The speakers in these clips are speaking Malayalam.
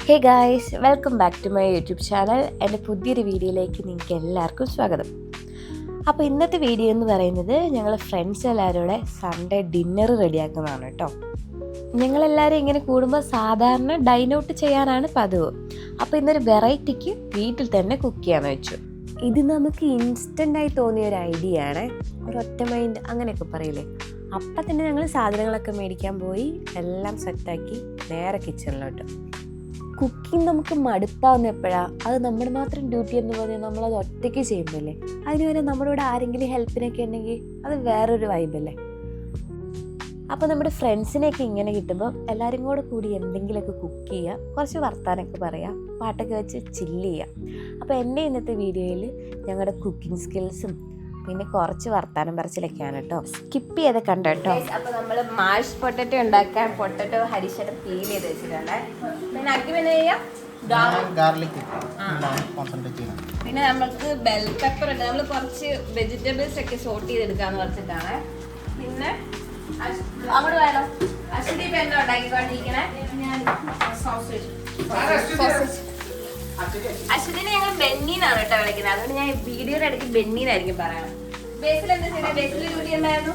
Hey guys, welcome back to my YouTube channel. എൻ്റെ പുതിയൊരു വീഡിയോയിലേക്ക് നിങ്ങൾക്ക് എല്ലാവർക്കും സ്വാഗതം. അപ്പോൾ ഇന്നത്തെ വീഡിയോ എന്ന് പറയുന്നത് ഞങ്ങൾ ഫ്രണ്ട്സ് എല്ലാവരുടെ സൺഡേ ഡിന്നർ റെഡിയാക്കുന്നതാണ് കേട്ടോ. ഞങ്ങളെല്ലാവരും ഇങ്ങനെ കൂടുമ്പോൾ സാധാരണ ഡൈൻ ഔട്ട് ചെയ്യാനാണ് പതിവ്. അപ്പോൾ ഇന്നൊരു വെറൈറ്റിക്ക് വീട്ടിൽ തന്നെ കുക്ക് ചെയ്യാമെന്ന് വെച്ചു. ഇത് നമുക്ക് ഇൻസ്റ്റൻ്റായി തോന്നിയ ഒരു ഐഡിയ ആണ്, ഒരു ഒറ്റ മൈൻഡ് അങ്ങനെയൊക്കെ പറയില്ലേ. അപ്പം തന്നെ ഞങ്ങൾ സാധനങ്ങളൊക്കെ മേടിക്കാൻ പോയി എല്ലാം സെറ്റാക്കി നേരെ കിച്ചണിലോട്ട്. കുക്കിംഗ് നമുക്ക് മടുപ്പാവുന്ന എപ്പോഴാണ്? അത് നമ്മുടെ മാത്രം ഡ്യൂട്ടി എന്ന് പറഞ്ഞാൽ നമ്മളത് ഒറ്റയ്ക്ക് ചെയ്യുമ്പോഴല്ലേ. അതിന് വരെ നമ്മുടെ കൂടെ ആരെങ്കിലും ഹെൽപ്പിനൊക്കെ ഉണ്ടെങ്കിൽ അത് വേറൊരു വൈബല്ലേ. അപ്പോൾ നമ്മുടെ ഫ്രണ്ട്സിനെയൊക്കെ ഇങ്ങനെ കിട്ടുമ്പോൾ എല്ലാവരും കൂടി എന്തെങ്കിലുമൊക്കെ കുക്ക് ചെയ്യുക, കുറച്ച് വർത്താനൊക്കെ പറയുക, പാട്ടൊക്കെ വെച്ച് ചില്ല് ചെയ്യുക. അപ്പോൾ എൻ്റെ ഇന്നത്തെ വീഡിയോയിൽ ഞങ്ങളുടെ കുക്കിംഗ് സ്കിൽസും പിന്നെ കുറച്ച് വർത്താനം പറച്ചിലൊക്കെയാണ് കേട്ടോ. സ്കിപ്പ് ചെയ്ത് കണ്ടോ കേട്ടോ. അപ്പോൾ നമ്മൾ മാഷ് പൊട്ടറ്റോ ഉണ്ടാക്കാൻ പൊട്ടറ്റോ ഹരിശയുടെ പീൽ ചെയ്ത് വെച്ചിട്ടുണ്ട്. പിന്നെ അക്കി പിന്നെ ചെയ്യാം ഗാർലിക്, പിന്നെ നമുക്ക് ബെൽ പെപ്പർ ഉണ്ട്. നമ്മൾ കുറച്ച് വെജിറ്റബിൾസ് ഒക്കെ സോർട്ട് ചെയ്തെടുക്കാന്ന് പറഞ്ഞിട്ടാണ്. പിന്നെ അങ്ങോട്ട് വേണോ അശ്വതി ഇപ്പം എന്താ ഉണ്ടാക്കിക്കൊണ്ടിരിക്കണേ? അശ്വതിനെ ഞങ്ങൾ ബെന്നീനാണ് കേട്ടോ വിളിക്കുന്നത്. അതുകൊണ്ട് ഞാൻ വീഡിയോയുടെ ഇടയ്ക്ക് ബെന്നീനായിരിക്കും പറയാം. ബേസിൽ എന്താ ചെയ്യണേ? ബേസിൽ ഡ്യൂട്ടി എന്തായിരുന്നു?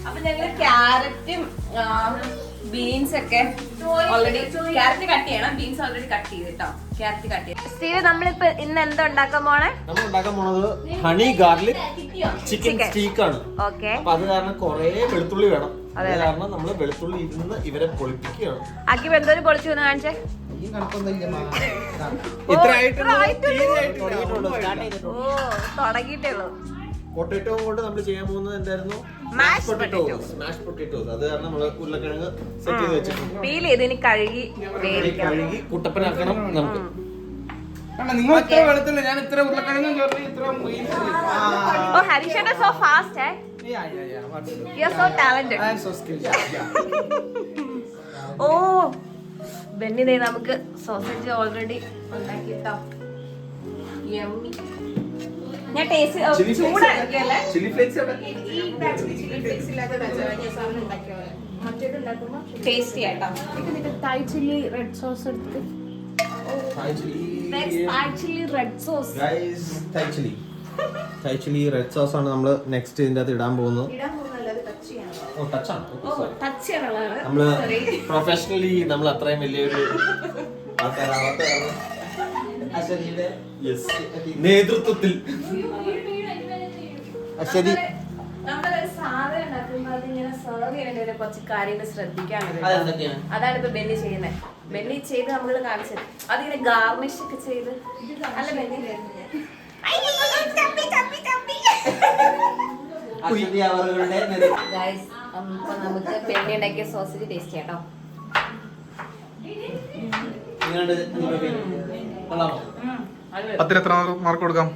അപ്പൊ ഞങ്ങള് ക്യാരറ്റും ബീൻസ് ഒക്കെ ഓൾറെഡി ക്യാരറ്റ് കട്ട് ചെയ്യണം. ബീൻസ് ഓൾറെഡി കട്ട് ചെയ്ത് കേട്ടോ. ക്യാരറ്റ് കട്ട് ചെയ്ത്. സ്റ്റീവ്, നമ്മളിപ്പോ ഇന്ന് എന്താ ഉണ്ടാക്കാൻ പോണേ? നമ്മൾ ഉണ്ടാക്കാൻ പോണത് ഹണി ഗാർലിക് ചിക്കൻ സ്റ്റീക്ക് ആണ്. ഓക്കെ. അപ്പൊ അത് കാരണം കൊറേ വെളുത്തുള്ളി വേണം. അത് കാരണം നമ്മള് വെളുത്തുള്ളി ഇരുന്ന് ഇവരെ പൊളിപ്പിക്കുകയാണ്. അക്കി എന്തോരം പൊളിച്ചു എന്ന് കാണിച്ചേ. പൊട്ടറ്റോ കൊണ്ട് നമ്മൾ ചെയ്യാൻ പോകുന്നത് എന്തായിരുന്നു? മാഷ് പൊട്ടറ്റോസ്. അത് കാരണം നമ്മള് ഉരുളക്കിഴങ്ങ് സെറ്റ് ചെയ്ത് വെച്ചിട്ടുണ്ട്. പീൽ ചെയ്ത് ഇനി കഴുകി കുട്ടപ്പനാക്കണം നമുക്ക്. നിങ്ങൾ ഇത്ര വെളുത്തില്ല, ഞാൻ ഇത്ര ഉരുളക്കിഴങ്ങും Oh, Harisha is so fast, eh? You're so talented. I'm so skilled. Oh, Benny ദേ നമുക്ക് സോസേജ് ഓൾറെഡി ഉണ്ടാക്കിട്ടോ. യമ്മി. ഞാൻ ടേസ്റ്റ് ചൂടാക്കിയല്ലേ? ചില്ലി ഫ്ലേക്സ് ടേസ്റ്റി ആട്ടോ. Thai chili red sauce എടുത്ത്. Thai chili red sauce ആണ് നമ്മൾ നെക്സ്റ്റ് ഇതിന്റെ അകത്ത് ഇടാൻ പോകുന്നത്. നമ്മള് പ്രൊഫഷണലി നമ്മൾ അത്രയും വലിയൊരു നേതൃത്വത്തിൽ നമ്മളൊരു സാധനം ഉണ്ടാക്കുമ്പോൾ അതിങ്ങനെ സെർവ് ചെയ്യേണ്ട കുറച്ച് കാര്യങ്ങൾ ശ്രദ്ധിക്കാനുണ്ട്. അതാണ് ഇപ്പൊ ബെന്നി ചെയ്യുന്നത്. ബെന്നി ചെയ്ത് നമ്മൾ കാണിച്ചത് അതിങ്ങനെ ഗാർണിഷ് ഒക്കെ ചെയ്ത്. അല്ല ബെന്നി നമുക്ക് ബെന്നി ഉണ്ടാക്കിയ സോസേജ് ടേസ്റ്റ് ചെയ്യാട്ടോ. പത്തിൽ എത്ര മാർക്ക് കൊടുക്കാം?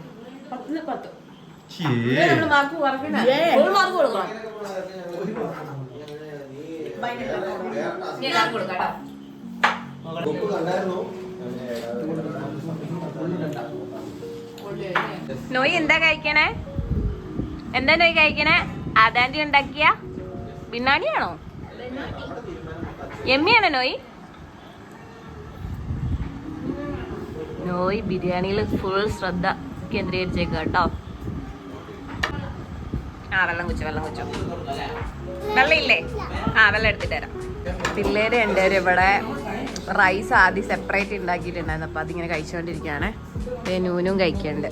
മാർക്ക് കൊടുക്കണം. എല്ലാവർക്കും കൊടുക്കാട്ടോ. നോയി എന്താ കഴിക്കണേ? എന്താ നോയി കഴിക്കണേ? ആദാന്റി ഉണ്ടാക്കിയ ബിരിയാണിയാണോ? എമ്മിയാണോ നോയി? നോയി ബിരിയാണിയിൽ ഫുൾ ശ്രദ്ധ കേന്ദ്രീകരിച്ചേക്കുക കേട്ടോ. വെള്ളം കുച്ചു. വെള്ളം ഇല്ലേ? വെള്ളം എടുത്തിട്ട് തരാം. പിള്ളേര് രണ്ടുപേരും ഇവിടെ റൈസ് ആദ്യം സെപ്പറേറ്റ് ഉണ്ടാക്കിയിട്ടുണ്ടായിരുന്നു. അപ്പൊ അതിങ്ങനെ കഴിച്ചുകൊണ്ടിരിക്കുകയാണ്. നൂനും കഴിക്കുന്നുണ്ട്.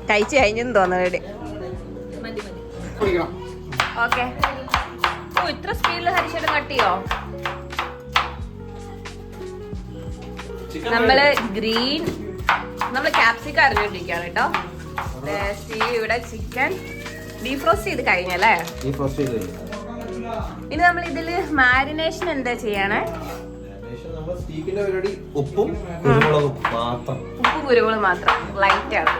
കഴിച്ചു കഴിഞ്ഞെന്ന് തോന്നുന്നു. ഓക്കെ. ഓ, ഇത്ര സ്പീഡിൽ ഹരിശേട്ടൻ കട്ട് ചെയ്യോ? നമ്മള് ക്യാപ്സിക്കം അരിഞ്ഞോണ്ടിരിക്കുകയാണ് കേട്ടോ. സ്റ്റീവ് ഇവിടെ ചിക്കൻ ഡീഫ്രോസ്റ്റ് ചെയ്ത് കഴിഞ്ഞല്ലേ? ഇനി നമ്മൾ ഇതില് മാരിനേഷൻ എന്താ ചെയ്യണേ? ഉപ്പും കുരുമുളകും മാത്രം ലൈറ്റ് ആണ്.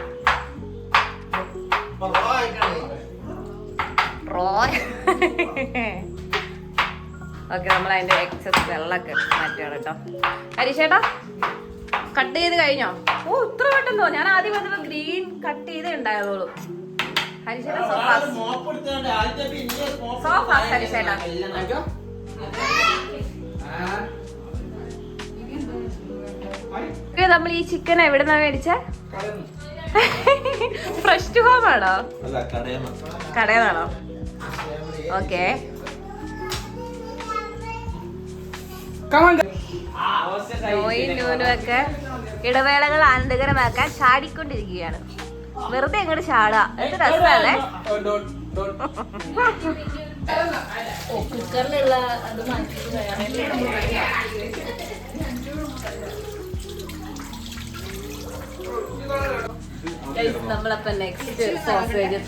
ഓക്കെ, നമ്മൾ അതിന്റെ എക്സസ് വെള്ളമൊക്കെ മാറ്റുകയാണ് കേട്ടോ. ഹരിശേട്ടാ കട്ട് ചെയ്ത് കഴിഞ്ഞോ? ഓ, ഇത്ര പെട്ടെന്നോ? ഞാൻ ആദ്യം വന്നപ്പോ ഗ്രീൻ കട്ട് ചെയ്തേ ഉണ്ടായതോളൂ. ഹരിശേട്ടാ സോഫാസ് സോഫാസ് ഹരിശേട്ടാ. നമ്മൾ ഈ ചിക്കൻ എവിടെന്നാ മേടിച്ച? ഫ്രഷ് ടു ഹോം ആണോ? കടയിലാണോ? ഓക്കെ. ഒക്കെ ഇടവേളകൾ ആനന്ദകരമാക്കാൻ ചാടിക്കൊണ്ടിരിക്കുകയാണ്. വെറുതെ അങ്ങോട്ട് ചാടുക. എന്ത് രസമല്ലേ? കുക്കറിലുള്ള അത് നമ്മളപ്പോ നെക്സ്റ്റ് സോസേജ്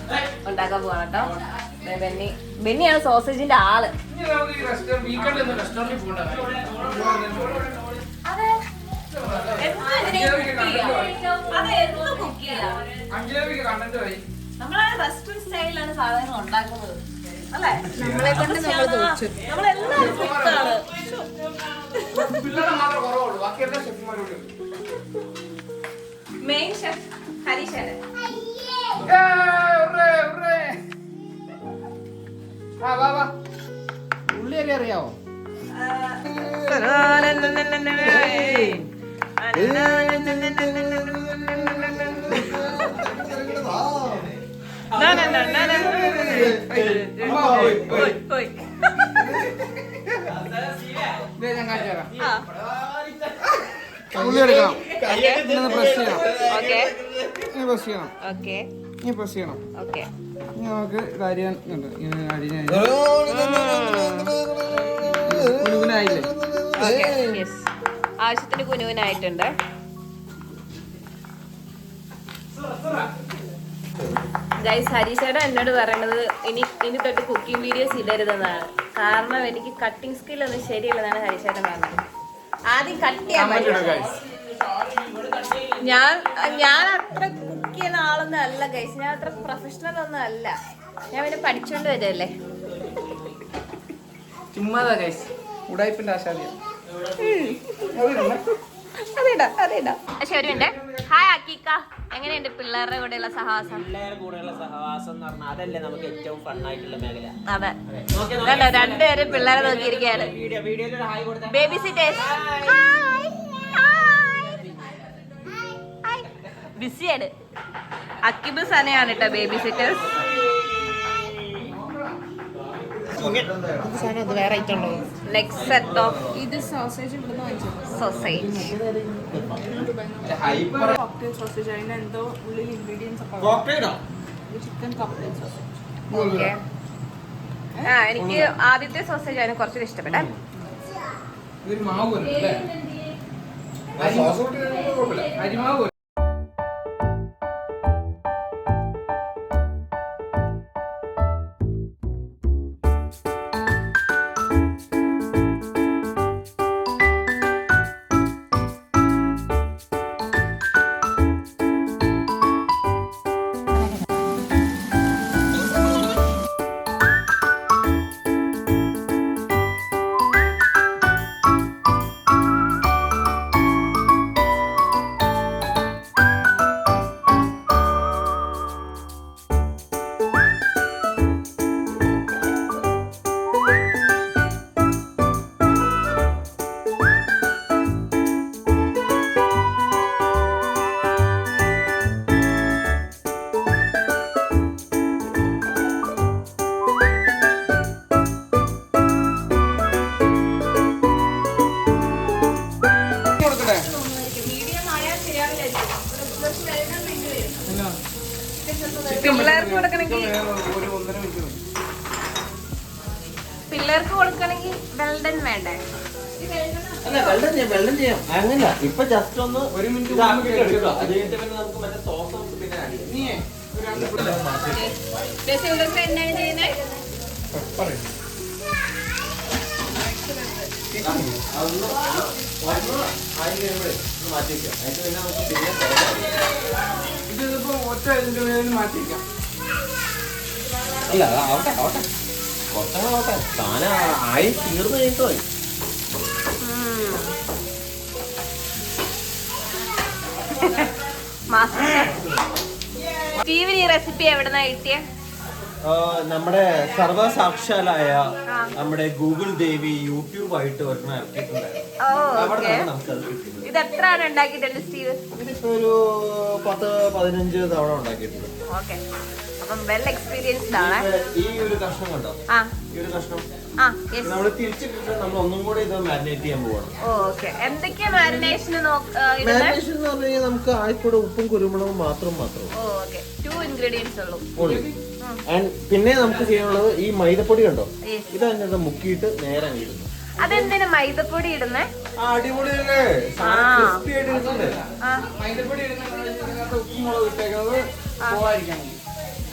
ഉണ്ടാക്കാൻ പോവാണ് കേട്ടോ. ബെന്നിയാണ് സോസേജിന്റെ ആള്. നമ്മളാണ് റെസ്റ്റോറന്റ് സ്റ്റൈലിലാണ് സാധനങ്ങൾ ഉണ്ടാക്കുന്നത് അല്ലേ? നമ്മളെ കൊണ്ട് നമ്മളെല്ലാവരും കുക്കാണ്. Main chef ഹരീഷാണ്. ഉള്ളി അരി അറിയാവോ? ഉള്ളി എടുക്കണം. പ്രസ് ചെയ്യണം. പ്രസ് ചെയ്യണം. ഇനി പ്രസ് ചെയ്യണം. ഇനി നമുക്ക് കാര്യം ഉണ്ട്. ഇങ്ങനെ കുനുകുനായില്ലേ? ആവശ്യത്തിന് കുനുകുനായിട്ടുണ്ട്. ഗൈസ്, ഹരീഷേട്ടൻ എന്നോട് പറയണത് ഇനി തൊട്ട് കുക്കിംഗ് വീഡിയോസ് ഇടരുതെന്നാണ്. കാരണം എനിക്ക് കട്ടിങ് സ്കില്ലൊന്നും ശരിയല്ലെന്നാണ് ഹരീഷേട്ടൻ പറഞ്ഞത്. ആദ്യം കട്ട് ചെയ്യാൻ ഞാൻ അത്ര കുക്ക് ചെയ്യുന്ന ആളൊന്നും അല്ല ഗൈസ്. ഞാൻ അത്ര പ്രൊഫഷണൽ ഒന്നും അല്ല. ഞാൻ പിന്നെ പഠിച്ചോണ്ട് വരല്ലേ. ചുമ്മാതാ ഗൈസ്, ഉടായിപ്പിന്റെ ആശാദിയ. അതേടാ. പക്ഷെ ഒരു മിനിറ്റ്. ഹായ് അക്കീക്ക, എങ്ങനെയുണ്ട് പിള്ളേരുടെ കൂടെയുള്ള സഹവാസം? പിള്ളേരുടെ കൂടെയുള്ള സഹവാസം എന്ന് പറഞ്ഞാൽ അതല്ലേ നമുക്ക് ഏറ്റവും ഫണ്ണായിട്ടുള്ള മേഖല. അതെ, രണ്ടുപേരും പിള്ളേരെ നോക്കിയിരിക്കുകയാണ്. ബേബി സിറ്റേഴ്സ് ബിസിയാണ്. അക്കിബ് സനയാണ് കേട്ടോ baby sitters. Next set of ഇത് സോസേജ് ഇവിടുന്ന് വാങ്ങിച്ചത്. Sausage cocktail sausage. അതിന് എന്തോ ഉള്ളിൽ ഇൻഗ്രീഡിയൻസ് ഒക്കെ ചിക്കൻ കോക്ടെയിൽ സോസേജ്. ഓക്കെ. എനിക്ക് ആദ്യത്തെ സോസേജ് ആണ് കുറച്ചുകൂടി ഇഷ്ടപ്പെട്ടെ. ഇതൊരു മാവ് പോലെ അല്ലേ? അരിമാവ് പോലെ. പിള്ളേർക്ക് കൊടുക്കണമെങ്കിൽ വെൽഡൻ വേണ്ടേ? വെള്ളം ചെയ്യാം. അങ്ങനല്ല, ഇപ്പൊ ജസ്റ്റ് ഒന്ന് ഒരു മിനിറ്റ് എടുക്കുക. അത് കഴിഞ്ഞിട്ട് പിന്നെ നമുക്ക് മറ്റേ സോസ് പിന്നെ ആഡ് ചെയ്യാം. എന്താണ് ചെയ്യുന്നത്? മാറ്റി വെക്കാം. അതിന് പിന്നെ നമുക്ക് പിന്നെ സോസ് ഇതിപ്പോ ഒറ്റ ഇതിന്റെ മേലിൽ മാറ്റി വെക്കാം. അല്ല, ആവട്ടെ കുറച്ചങ്ങോട്ടെ. സാധനം ആയി തീർന്നു കഴിഞ്ഞിട്ടോ. മാസ്റ്റർ ഷെഫ് സ്റ്റീവിന് ഈ റെസിപ്പി എവിടെന്നാ കിട്ടിയ? നമ്മുടെ സർവസാക്ഷാലായ നമ്മുടെ ഗൂഗിൾ ദേവി യൂട്യൂബായിട്ട് ഒരെണ്ണം ഇറക്കിയിട്ടുണ്ടായിരുന്നു. അവിടെ നമുക്കത് കിട്ടിയത്. ഇത് എത്ര ആണ് ഉണ്ടാക്കിയിട്ടുണ്ട് സ്റ്റീവ്? ഇതിപ്പോ ഒരു 10-15 തവണ ഉണ്ടാക്കിയിട്ടുണ്ട്. ഓക്കെ, അപ്പം വെൽ എക്സ്പീരിയൻസ്ഡ് ആണ്. ഈ ഒരു കഷ്ണം കണ്ടോ? ഈ ഒരു കഷ്ണം നമ്മൾ തിരിച്ചിട്ടിട്ട് നമ്മൾ ഒന്നും കൂടെ ഇത് മാരിനേറ്റ് ചെയ്യാൻ പോവാണ്. ഓക്കെ, എന്തൊക്കെയാ മാരിനേഷൻ? മാരിനേഷൻ എന്ന് പറഞ്ഞു കഴിഞ്ഞാൽ നമുക്ക് ആയിക്കൂടെ ഉപ്പും കുരുമുളകും മാത്രം. ഓക്കെ, 2 ഇൻഗ്രീഡിയൻസ് ഉള്ളൂ. പിന്നെ നമുക്ക് ചെയ്യാനുള്ളത് ഈ മൈദപ്പൊടി കണ്ടോ, ഇത് തന്നെ മുക്കിയിട്ട് നേരെ ഇടുന്നു. അതെന്തിനാ മൈദപ്പൊടി ഇടുന്നേ? അടിപൊളിയല്ലേ, ക്രിസ്പി ആയിട്ട് ഇടുന്നുണ്ട്. മൈദപ്പൊടി ഇടുന്നത് ഉപ്പും മുളക് ഇട്ടേക്കുന്നത്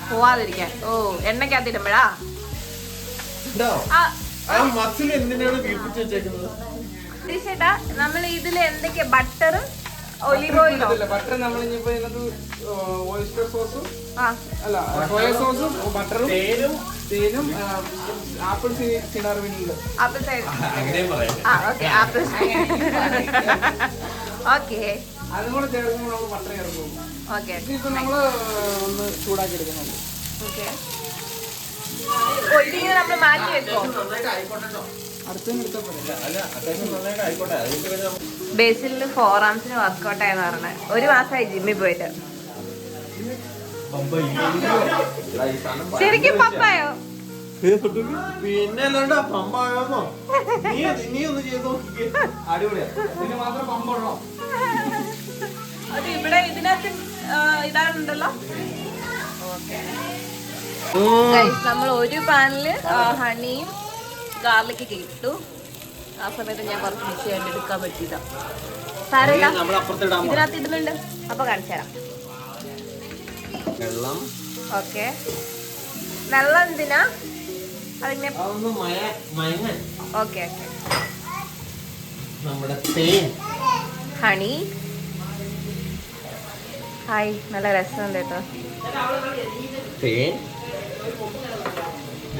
പോവാതിരിക്കാൻ. ഓ, എണ്ണക്കകത്ത് ഇടുമ്പോഴാ? ആ മസിൽ എന്തിനാണ് വീർപ്പിച്ച് വെച്ചേക്കുന്നത്? ചേട്ടാ, നമ്മൾ ഇതിൽ എന്തൊക്കെയാ? ബട്ടറും ഒലിവ് ഓയിലോ? ബട്ടർ നമ്മൾ ഇനിയിപ്പോ ഇതിനകത്ത് ഓയിസ്റ്റർ സോസും അല്ല സോയ സോസും ബട്ടറും തേനും apple cider vinegar. Apple side. Okay, apple. Okay, അതും കൂടെ ചേർക്കുമ്പോൾ നമ്മൾ ബട്ടർ ചേർക്കും. ഓക്കെ, ഇപ്പൊ നമ്മള് ഒന്ന് ചൂടാക്കി എടുക്കുന്നുണ്ട്. ഓക്കെ, ഇതിങ്ങനെ നമ്മൾ മാറ്റി വെക്കോ? ബേസിലിന് 4 ആംസിന് വർക്കൗട്ട് ആയെന്ന് പറഞ്ഞത്. 1 മാസമായി ജിമ്മിൽ പോയിട്ട്. ശരിക്കും പപ്പായോ? പിന്നെ അല്ലാണ്ട് പമ്പായോന്നോ? നീ ഒന്ന് ചെയ്ത് നോക്കിക്കേ, അടിപൊളിയാ. ഇതിന് മാത്രം പമ്പുള്ളോ? അത് ഇവിടെ ഇതിനകത്ത് ഇതാണുണ്ടല്ലോ. നമ്മൾ ഒരു പാനില് ഹണിയും ഗാർലിക്കൊക്കെ ഇട്ടു. ആ സമയത്ത് ഞാൻ കുറച്ച് മിക്സ് ചെയ്ത് എടുക്കാൻ പറ്റിയതാ. സാരമില്ല, ഇതിനകത്ത് ഇടുന്നുണ്ട്. അപ്പൊ കാണിച്ചു തരാം. വെള്ളം. ഓക്കെ, വെള്ളം എന്തിനാ? അതിങ്ങനെ. Okay okay. നമ്മുടെ തേൻ, ഹണി. ഹായ്, നല്ല രസമുണ്ട് കേട്ടോ. തേൻ,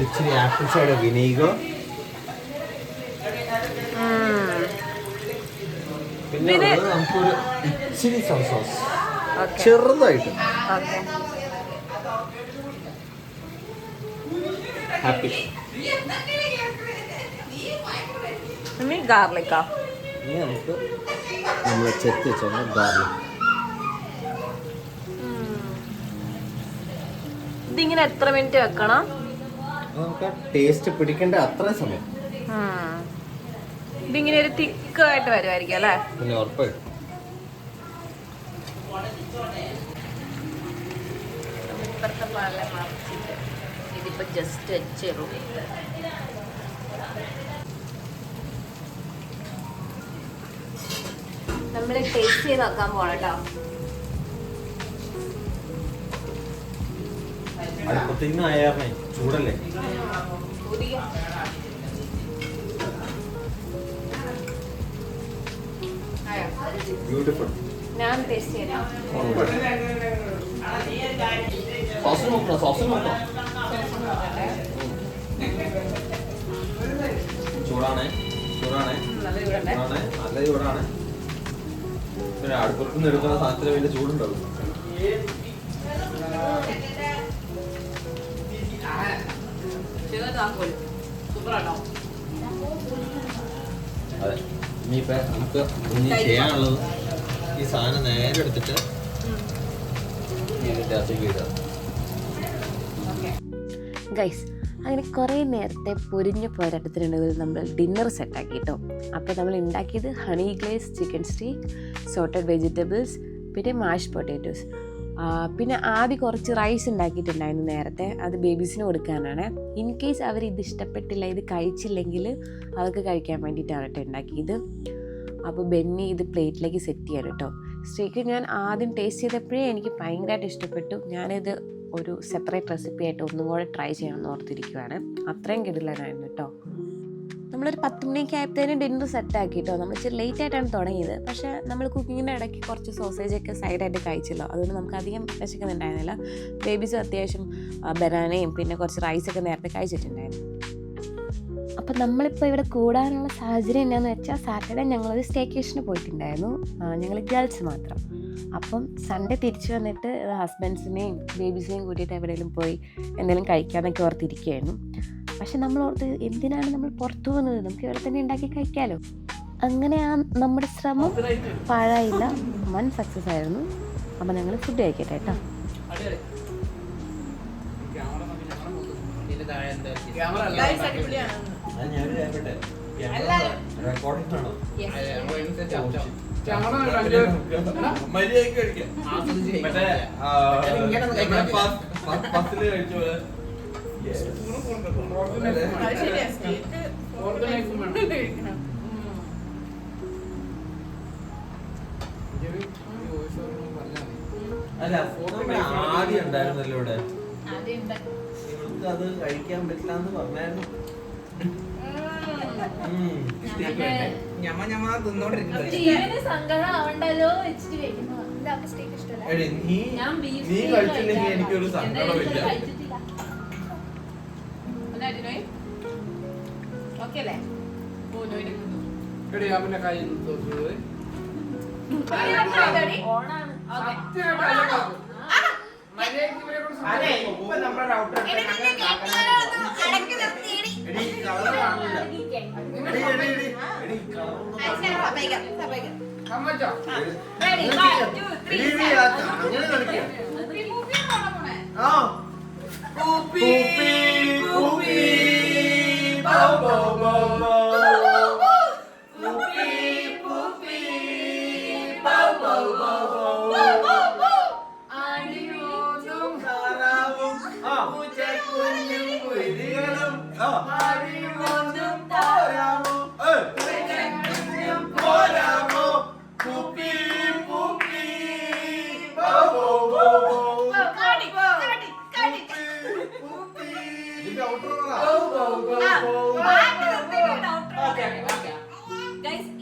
ഇച്ചിരി ആപ്പിൾ സൈഡർ വിനീഗർ, പിന്നെ നമുക്കൊരു ഇച്ചിരി സോയ സോസ് ചെറുതായിട്ട്. Okay, happy. ഇനി ഗാർലിക്കാ? ഇനി നമുക്ക് നമ്മൾ ചെത്തി വെച്ചാൽ ഗാർലിക്. ഇതിങ്ങനെ എത്ര മിനിറ്റ് വെക്കണം? നമുക്ക് ടേസ്റ്റ് പിടിക്കേണ്ട അത്രയും സമയം. ഇതിങ്ങനെ ഒരു തിക്കായിട്ട് വരുമായിരിക്കും അല്ലേ? പിന്നെ ഉറപ്പായിട്ടും. ഇപ്പുറത്തെ പാലിലെ മറിച്ചിട്ട് ഇതിപ്പോ ജസ്റ്റ് വെച്ചേറും. നമ്മൾ ടേസ്റ്റ് ചെയ്ത് നോക്കാൻ പോണട്ടോ. അടുപ്പത്തിന്നായേ ചൂടല്ലേ. ബ്യൂട്ടിഫുൾ. ഞാൻ ടേസ്റ്റ് ചെയ്യാം. സോസ് നോക്കണം, സോസ് നോക്കണം. ചൂടാണ്, ചൂടാണ്, ചൂടാണ്, നല്ല ചൂടാണ്. പിന്നെ അടുപ്പത്തുനിന്ന് എടുക്കുന്ന സാധനത്തിന് വലിയ ചൂടുണ്ടാവും. അതെ, ഇനിയിപ്പോ നമുക്ക് ഇനി ചെയ്യാനുള്ളത് ഈ സാധനം നേരെ എടുത്തിട്ട് ഇതിൻ്റെ അകത്തേക്ക് ഇടുക. ഗൈസ്, അങ്ങനെ കുറേ നേരത്തെ പൊരിഞ്ഞ പോരാട്ടത്തിനുണ്ടെങ്കിൽ നമ്മൾ ഡിന്നർ സെറ്റാക്കി കേട്ടോ. അപ്പോൾ നമ്മൾ ഉണ്ടാക്കിയത് honey glaze chicken steak, sauteed vegetables, പിന്നെ മാഷ് പൊട്ടാറ്റോസ്. പിന്നെ ആദ്യം കുറച്ച് റൈസ് ഉണ്ടാക്കിയിട്ടുണ്ടായിരുന്നു നേരത്തെ. അത് ബേബീസിന് കൊടുക്കാനാണ്. ഇൻ കേസ് അവർ ഇത് ഇഷ്ടപ്പെട്ടില്ല, ഇത് കഴിച്ചില്ലെങ്കിൽ അവർക്ക് കഴിക്കാൻ വേണ്ടിയിട്ടാണ് കേട്ടോ ഉണ്ടാക്കിയത്. അപ്പോൾ ബെന്നി ഇത് പ്ലേറ്റിലേക്ക് സെറ്റ് ചെയ്യാൻ കേട്ടോ. സ്റ്റീക്ക് ഞാൻ ആദ്യം ടേസ്റ്റ് ചെയ്തപ്പോഴേ എനിക്ക് ഭയങ്കരമായിട്ട് ഇഷ്ടപ്പെട്ടു. ഞാനിത് ഒരു സെപ്പറേറ്റ് റെസിപ്പി ആയിട്ട് ഒന്നും കൂടെ ട്രൈ ചെയ്യണമെന്ന് ഓർത്തിരിക്കുവാണ്. അത്രയും കിടിലനായിരുന്നു കേട്ടോ. നമ്മളൊരു 10 മണിയൊക്കെ ആയപ്പോഴത്തേനും ഡിന്നർ സെറ്റാക്കി കേട്ടോ. നമ്മൾ ഇച്ചിരി ലേറ്റ് ആയിട്ടാണ് തുടങ്ങിയത്. പക്ഷേ നമ്മൾ കുക്കിങ്ങിൻ്റെ ഇടയ്ക്ക് കുറച്ച് സോസേജൊക്കെ സൈഡായിട്ട് കഴിച്ചല്ലോ, അതുകൊണ്ട് നമുക്ക് അധികം വിശക്കുന്നുണ്ടായിരുന്നില്ല. ബേബീസും അത്യാവശ്യം ബനാനയും പിന്നെ കുറച്ച് റൈസൊക്കെ നേരത്തെ കഴിച്ചിട്ടുണ്ടായിരുന്നു. അപ്പം നമ്മളിപ്പോൾ ഇവിടെ കൂടാനുള്ള സാഹചര്യം എന്നാന്ന് വെച്ചാൽ സാറ്റർഡേ ഞങ്ങളൊരു സ്റ്റേക്കേഷന് പോയിട്ടുണ്ടായിരുന്നു, ഞങ്ങൾ ഗേൾസ് മാത്രം. അപ്പം സൺഡേ തിരിച്ചു വന്നിട്ട് ഹസ്ബൻഡ്സിനെയും ബേബീസിനെയും കൂട്ടിയിട്ട് എവിടെയെങ്കിലും പോയി എന്തെങ്കിലും കഴിക്കാമെന്നൊക്കെ ഓർത്തിരിക്കുകയായിരുന്നു. പക്ഷെ നമ്മൾ ഓർത്ത് എന്തിനാണ് നമ്മൾ പുറത്തു പോകുന്നത്, നമുക്ക് ഇവിടെ തന്നെ ഉണ്ടാക്കി കഴിക്കാമല്ലോ. അങ്ങനെ നമ്മുടെ ശ്രമം പാഴായില്ല, വൻ സക്സസ് ആയിരുന്നു. അപ്പം ഞങ്ങൾ ഫുഡ് കഴിക്കട്ടെ കേട്ടോ. അല്ല ആദ്യം ഉണ്ടായിരുന്നല്ലോ ഇവിടെ, നിങ്ങൾക്ക് അത് കഴിക്കാൻ പറ്റില്ല എന്ന് പറഞ്ഞായിരുന്നു. നീ കഴിച്ചില്ലെങ്കിൽ എനിക്കൊരു സങ്കടമില്ല. അവന്റെ കൈ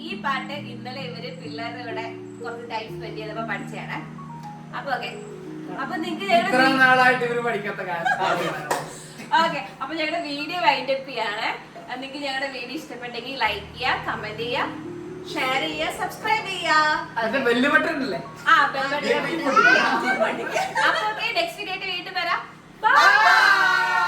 ഈ പാട്ട് ഇന്നലെ ഇവര് പിള്ളേരുടെ കൂടെ കുറച്ച് ടൈം സ്പെൻഡ് ചെയ്തപ്പോ പഠിച്ചാണ്. അപ്പൊ ഓക്കെ, അപ്പൊ നിങ്ങൾക്ക് നാളായിട്ട് ഇവര് പഠിക്കാത്ത കാര്യം. ഓക്കെ, അപ്പൊ ഞങ്ങളുടെ വീഡിയോ വൈൻഡപ്പ് ചെയ്യാണ്. നിങ്ങൾക്ക് ഞങ്ങളുടെ വീഡിയോ ഇഷ്ടപ്പെട്ടെങ്കിൽ ലൈക്ക് ചെയ്യുക, കമന്റ് ചെയ്യുക, ഷെയർ ചെയ്യുക, സബ്സ്ക്രൈബ് ചെയ്യുക. ബെല്ല് ബട്ടൺ ഇല്ലേ? അപ്പൊ നെക്സ്റ്റ് വീഡിയോ ആയിട്ട് വീണ്ടും വരാം. ബൈ.